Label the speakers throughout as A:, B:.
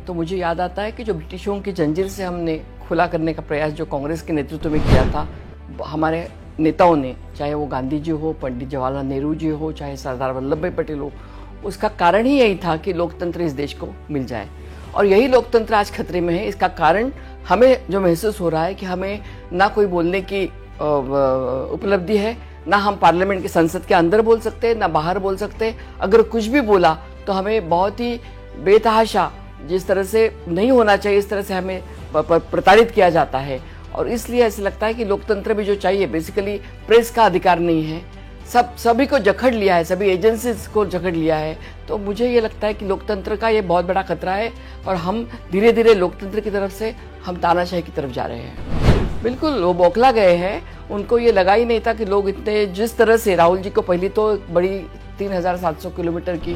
A: तो मुझे याद आता है कि जो ब्रिटिशों की जंजीर से हमने खुला करने का प्रयास जो कांग्रेस के नेतृत्व में किया था, हमारे नेताओं ने, चाहे वो गांधी जी हो, पंडित जवाहरलाल नेहरू जी हो, चाहे सरदार वल्लभ भाई पटेल हो, उसका कारण ही यही था कि लोकतंत्र इस देश को मिल जाए। और यही लोकतंत्र आज खतरे में है। इसका कारण हमें जो महसूस हो रहा है कि हमें ना कोई बोलने की उपलब्धि है, ना हम पार्लियामेंट के संसद के अंदर बोल सकते, ना बाहर बोल सकते। अगर कुछ भी बोला तो हमें बहुत ही बेतहाशा, जिस तरह से नहीं होना चाहिए इस तरह से हमें प्रताड़ित किया जाता है। और इसलिए ऐसा लगता है कि लोकतंत्र में जो चाहिए, बेसिकली प्रेस का अधिकार नहीं है, सभी को जकड़ लिया है, सभी एजेंसीज को जकड़ लिया है। तो मुझे ये लगता है कि लोकतंत्र का ये बहुत बड़ा खतरा है और हम धीरे धीरे लोकतंत्र की तरफ से हम तानाशाही की तरफ जा रहे हैं। बिल्कुल वो बौखला गए हैं। उनको ये लगा ही नहीं था कि लोग इतने, जिस तरह से राहुल जी को पहली तो बड़ी 3700 किलोमीटर की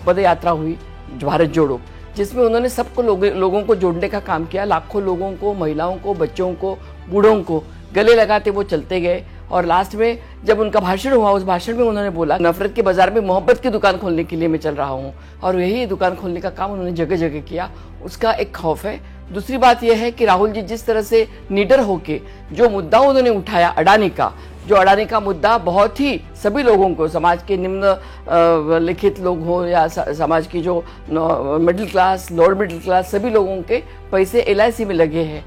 A: पद यात्रा हुई भारत जोड़ो, जिसमें उन्होंने सबको लोगों को जोड़ने का काम किया। लाखों लोगों को, महिलाओं को, बच्चों को, बूढ़ों को गले लगाते वो चलते गए। और लास्ट में जब उनका भाषण हुआ, उस भाषण में उन्होंने बोला, नफरत के बाजार में मोहब्बत की दुकान खोलने के लिए मैं चल रहा हूँ। और यही दुकान खोलने का काम उन्होंने जगह जगह किया। उसका एक खौफ है। दूसरी बात यह है कि राहुल जी जिस तरह से निडर होके जो मुद्दा उन्होंने उठाया अडानी का मुद्दा बहुत ही सभी लोगों को, समाज के निम्न लिखित लोग हो या समाज की जो middle class, lower middle class, सभी लोगों के पैसे LIC में लगे हैं,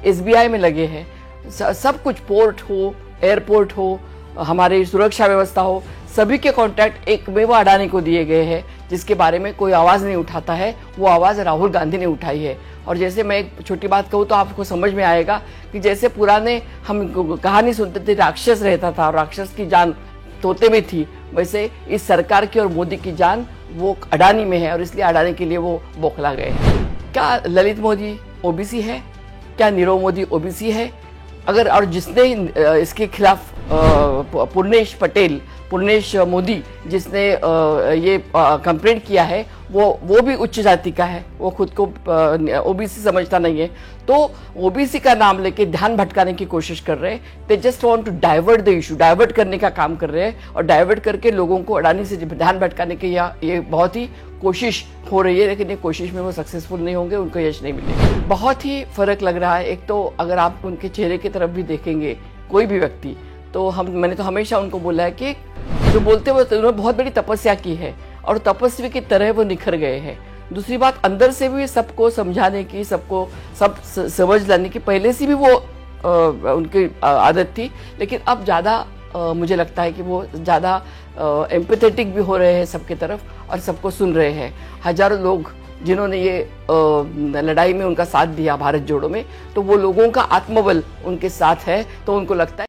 A: SBI में लगे हैं। सब कुछ, पोर्ट हो, एयरपोर्ट हो, हमारी सुरक्षा व्यवस्था हो, सभी के कॉन्ट्रैक्ट एकमेव अडानी को दिए गए हैं, जिसके बारे में कोई आवाज़ नहीं उठाता है। वो आवाज़ राहुल गांधी ने उठाई है। और जैसे मैं एक छोटी बात कहूँ तो आपको समझ में आएगा कि जैसे पुराने हम कहानी सुनते थे, राक्षस रहता था और राक्षस की जान तोते में थी, वैसे इस सरकार की और मोदी की जान वो अडानी में है और इसलिए अडानी के लिए वो बौखला गए हैं। क्या ललित मोदी OBC है? क्या नीरव मोदी OBC है? अगर और जिसने इसके खिलाफ पूर्णेश मोदी जिसने ये कंप्लेंट किया है, वो भी उच्च जाति का है, वो खुद को OBC समझता नहीं है। तो OBC का नाम लेके ध्यान भटकाने की कोशिश कर रहे हैं। They just want to divert the issue, divert करने का काम कर रहे हैं और डाइवर्ट करके लोगों को अडानी से ध्यान भटकाने की ये बहुत ही कोशिश हो रही है, लेकिन ये कोशिश में वो सक्सेसफुल नहीं होंगे, उनको यश नहीं मिलेगा। बहुत ही फर्क लग रहा है। एक तो अगर आप उनके चेहरे की तरफ भी देखेंगे कोई भी व्यक्ति, तो मैंने तो हमेशा उनको बोला है कि जो बोलते हुए उन्होंने बहुत बड़ी तपस्या की है और तपस्वी की तरह वो निखर गए हैं। दूसरी बात, अंदर से भी सबको समझाने की, सब समझ लाने की पहले से भी वो उनकी आदत थी, लेकिन अब ज़्यादा मुझे लगता है कि वो ज़्यादा एम्पैथेटिक भी हो रहे हैं सबके तरफ और सबको सुन रहे हैं। हजारों लोग जिन्होंने ये लड़ाई में उनका साथ दिया भारत जोड़ो में, तो वो लोगों का आत्मबल उनके साथ है। तो उनको लगता है